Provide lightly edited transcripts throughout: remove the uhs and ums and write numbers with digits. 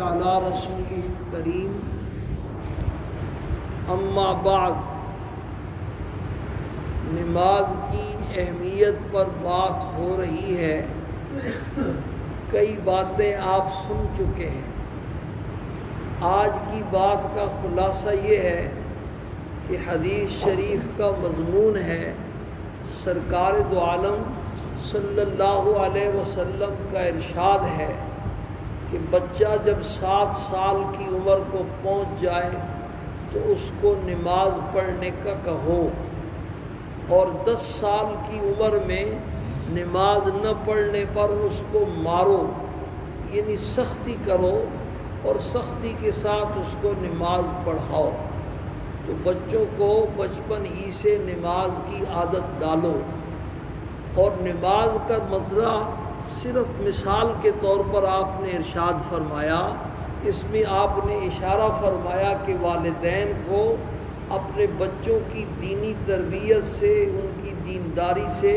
علی رسولہ الکریم اما بعد، نماز کی اہمیت پر بات ہو رہی ہے۔ کئی باتیں آپ سن چکے ہیں۔ آج کی بات کا خلاصہ یہ ہے کہ حدیث شریف کا مضمون ہے، سرکار دو عالم صلی اللہ علیہ وسلم کا ارشاد ہے کہ بچہ جب 7 سال کی عمر کو پہنچ جائے تو اس کو نماز پڑھنے کا کہو، اور 10 سال کی عمر میں نماز نہ پڑھنے پر اس کو مارو، یعنی سختی کرو اور سختی کے ساتھ اس کو نماز پڑھاؤ۔ تو بچوں کو بچپن ہی سے نماز کی عادت ڈالو، اور نماز کا مسئلہ صرف مثال کے طور پر آپ نے ارشاد فرمایا، اس میں آپ نے اشارہ فرمایا کہ والدین کو اپنے بچوں کی دینی تربیت سے، ان کی دینداری سے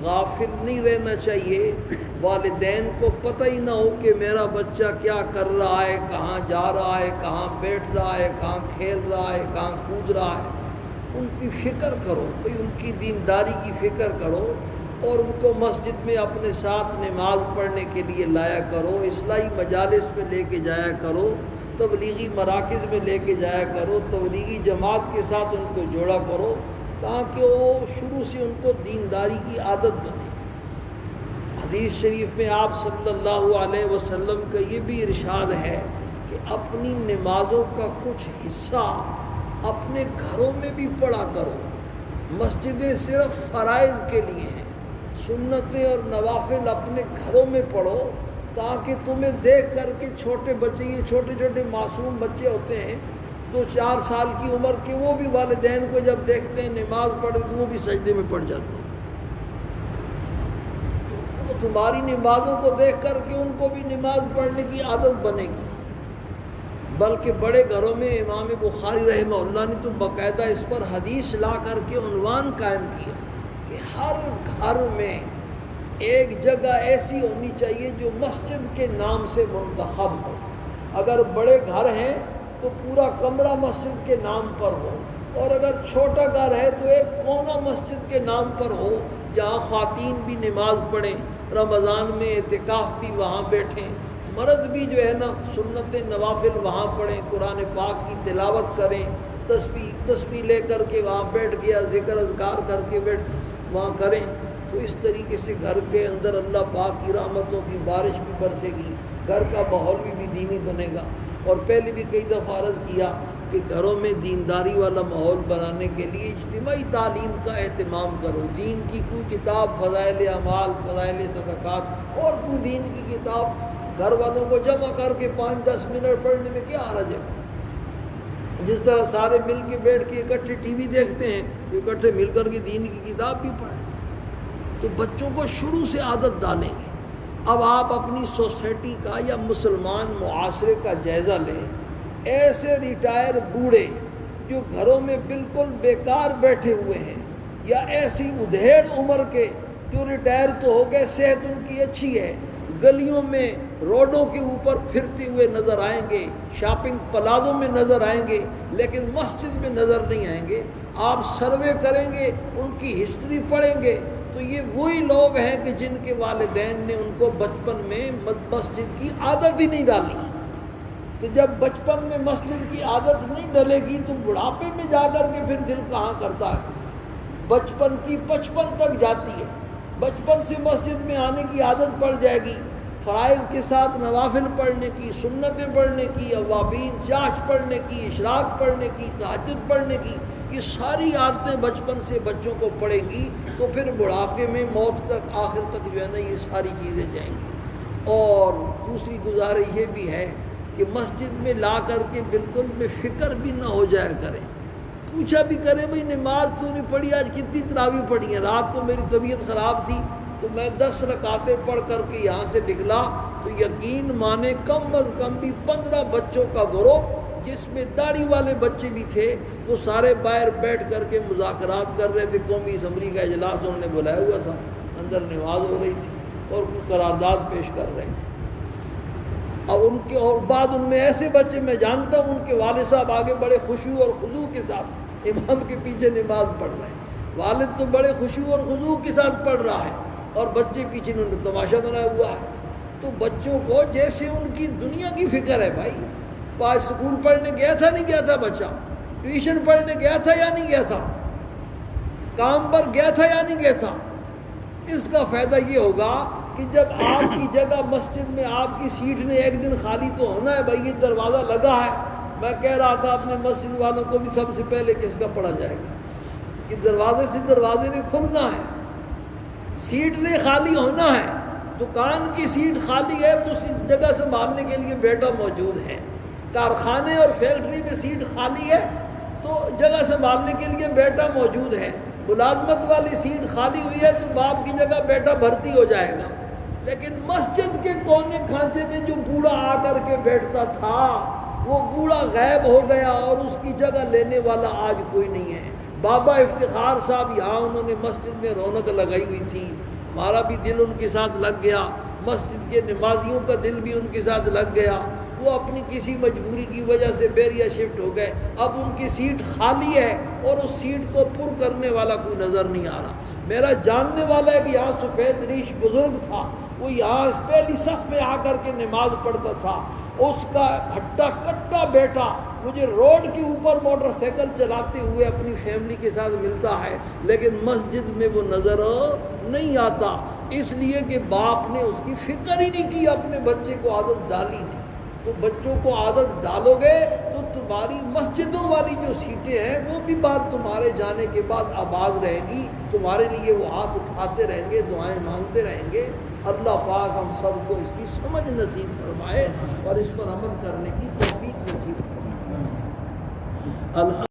غافل نہیں رہنا چاہیے۔ والدین کو پتہ ہی نہ ہو کہ میرا بچہ کیا کر رہا ہے، کہاں جا رہا ہے، کہاں بیٹھ رہا ہے، کہاں کھیل رہا ہے، کہاں کود رہا ہے۔ ان کی فکر کرو، ان کی دینداری کی فکر کرو، اور ان کو مسجد میں اپنے ساتھ نماز پڑھنے کے لیے لایا کرو، اصلاحی مجالس میں لے کے جایا کرو، تبلیغی مراکز میں لے کے جایا کرو، تبلیغی جماعت کے ساتھ ان کو جوڑا کرو، تاکہ وہ شروع سے ان کو دینداری کی عادت بنے۔ حدیث شریف میں آپ صلی اللہ علیہ وسلم کا یہ بھی ارشاد ہے کہ اپنی نمازوں کا کچھ حصہ اپنے گھروں میں بھی پڑھا کرو۔ مسجدیں صرف فرائض کے لیے ہیں، سنتیں اور نوافل اپنے گھروں میں پڑھو، تاکہ تمہیں دیکھ کر کے چھوٹے بچے، یہ چھوٹے چھوٹے معصوم بچے ہوتے ہیں 2-4 سال کی عمر کے، وہ بھی والدین کو جب دیکھتے ہیں نماز پڑھتے تو وہ بھی سجدے میں پڑ جاتے ہیں۔ تو تمہاری نمازوں کو دیکھ کر کے ان کو بھی نماز پڑھنے کی عادت بنے گی۔ بلکہ بڑے گھروں میں امام بخاری رحمہ اللہ نے تو باقاعدہ اس پر حدیث لا کر کے عنوان قائم کیا کہ ہر گھر میں ایک جگہ ایسی ہونی چاہیے جو مسجد کے نام سے منتخب ہو۔ اگر بڑے گھر ہیں تو پورا کمرہ مسجد کے نام پر ہو، اور اگر چھوٹا گھر ہے تو ایک کونا مسجد کے نام پر ہو، جہاں خواتین بھی نماز پڑھیں، رمضان میں اعتکاف بھی وہاں بیٹھیں، مرد بھی جو ہے نا سنت نوافل وہاں پڑھیں، قرآن پاک کی تلاوت کریں، تسبیح لے کر کے وہاں بیٹھ گیا، ذکر اذکار کر کے وہاں کریں۔ تو اس طریقے سے گھر کے اندر اللہ پاک کی رحمتوں کی بارش بھی برسے گی، گھر کا ماحول بھی دینی بنے گا۔ اور پہلے بھی کئی دفعہ عرض کیا کہ گھروں میں دینداری والا ماحول بنانے کے لیے اجتماعی تعلیم کا اہتمام کرو۔ دین کی کوئی کتاب، فضائل اعمال، فضائل صدقات، اور کوئی دین کی کتاب گھر والوں کو جمع کر کے 5-10 منٹ پڑھنے میں کیا حرج ہے؟ جس طرح سارے مل کے بیٹھ کے اکٹھے ٹی وی دیکھتے ہیں، تو اکٹھے مل کر کے دین کی کتاب بھی پڑھیں۔ تو بچوں کو شروع سے عادت ڈالیں گے۔ اب آپ اپنی سوسائٹی کا یا مسلمان معاشرے کا جائزہ لیں۔ ایسے ریٹائر بوڑھے جو گھروں میں بالکل بیکار بیٹھے ہوئے ہیں، یا ایسی ادھیڑ عمر کے جو ریٹائر تو ہو گئے، صحت ان کی اچھی ہے، گلیوں میں روڈوں کے اوپر پھرتے ہوئے نظر آئیں گے، شاپنگ پلازوں میں نظر آئیں گے، لیکن مسجد میں نظر نہیں آئیں گے۔ آپ سروے کریں گے، ان کی ہسٹری پڑھیں گے، تو یہ وہی لوگ ہیں کہ جن کے والدین نے ان کو بچپن میں مسجد کی عادت ہی نہیں ڈالی۔ تو جب بچپن میں مسجد کی عادت نہیں ڈلے گی تو بڑھاپے میں جا کر کے پھر دل کہاں کرتا ہے؟ بچپن کی 55 تک جاتی ہے، بچپن سے مسجد میں آنے کی عادت پڑ جائے گی، فرائض کے ساتھ نوافل پڑھنے کی، سنتیں پڑھنے کی، اوابین چاچ پڑھنے کی، اشراق پڑھنے کی، تہجد پڑھنے کی، یہ ساری عادتیں بچپن سے بچوں کو پڑھیں گی، تو پھر بڑھاپے میں موت تک، آخر تک جو ہے نا یہ ساری چیزیں جائیں گی۔ اور دوسری گزارش یہ بھی ہے کہ مسجد میں لا کر کے بالکل بے فکر بھی نہ ہو جایا کریں۔ پوچھا بھی کریں، بھئی نماز تو نہیں پڑھی، آج کتنی تراویح پڑھی ہیں؟ رات کو میری طبیعت خراب تھی تو میں 10 رکعتیں پڑھ کر کے یہاں سے نکلا، تو یقین مانے کم از کم بھی 15 بچوں کا گروپ، جس میں داڑھی والے بچے بھی تھے، وہ سارے باہر بیٹھ کر کے مذاکرات کر رہے تھے۔ قومی اسمبلی کا اجلاس انہوں نے بلایا ہوا تھا، اندر نماز ہو رہی تھی اور کوئی قرارداد پیش کر رہے تھے۔ اور ان کے اور بعد ان میں ایسے بچے میں جانتا ہوں ان کے والد صاحب آگے بڑے خشوع اور خضوع کے ساتھ امام کے پیچھے نماز پڑھ رہے ہیں، والد تو بڑے خشوع اور خضوع کے ساتھ پڑھ رہا ہے اور بچے پیچھے انہوں نے تماشا بنایا ہوا ہے۔ تو بچوں کو جیسے ان کی دنیا کی فکر ہے، بھائی پاس اسکول پڑھنے گیا تھا نہیں گیا تھا بچہ، ٹیوشن پڑھنے گیا تھا یا نہیں گیا تھا، کام پر گیا تھا یا نہیں گیا تھا، اس کا فائدہ یہ ہوگا کہ جب آپ کی جگہ مسجد میں آپ کی سیٹ نے ایک دن خالی تو ہونا ہے، بھائی یہ دروازہ لگا ہے، میں کہہ رہا تھا اپنے مسجد والوں کو بھی سب سے پہلے کس کا پڑھا جائے گا کہ دروازے نے کھلنا ہے، سیٹ نے خالی ہونا ہے، دکان کی سیٹ خالی ہے تو اس جگہ سنبھالنے کے لیے بیٹا موجود ہے، کارخانے اور فیکٹری میں سیٹ خالی ہے تو جگہ سنبھالنے کے لیے بیٹا موجود ہے، ملازمت والی سیٹ خالی ہوئی ہے تو باپ کی جگہ بیٹا بھرتی ہو جائے گا، لیکن مسجد کے کونے کھانچے میں جو بوڑھا آ کر کے بیٹھتا تھا وہ بوڑھا غائب ہو گیا اور اس کی جگہ لینے والا آج کوئی نہیں ہے۔ بابا افتخار صاحب یہاں انہوں نے مسجد میں رونق لگائی ہوئی تھی، ہمارا بھی دل ان کے ساتھ لگ گیا، مسجد کے نمازیوں کا دل بھی ان کے ساتھ لگ گیا، وہ اپنی کسی مجبوری کی وجہ سے بیریا شفٹ ہو گئے، اب ان کی سیٹ خالی ہے اور اس سیٹ کو پر کرنے والا کوئی نظر نہیں آ رہا۔ میرا جاننے والا ہے کہ یہاں سفید ریش بزرگ تھا، وہ یہاں پہلی صف میں آ کر کے نماز پڑھتا تھا، اس کا ہٹا کٹا بیٹا مجھے روڈ کے اوپر موٹر سائیکل چلاتے ہوئے اپنی فیملی کے ساتھ ملتا ہے، لیکن مسجد میں وہ نظر نہیں آتا، اس لیے کہ باپ نے اس کی فکر ہی نہیں کی، اپنے بچے کو عادت ڈالی نہیں۔ تو بچوں کو عادت ڈالو گے تو تمہاری مسجدوں والی جو سیٹیں ہیں وہ بھی بات تمہارے جانے کے بعد آباد رہے گی، تمہارے لیے وہ ہاتھ اٹھاتے رہیں گے، دعائیں مانگتے رہیں گے۔ اللہ پاک ہم سب کو اس کی سمجھ نصیب فرمائے اور اس پر عمل کرنے کی توفیق نصیب فرمائے۔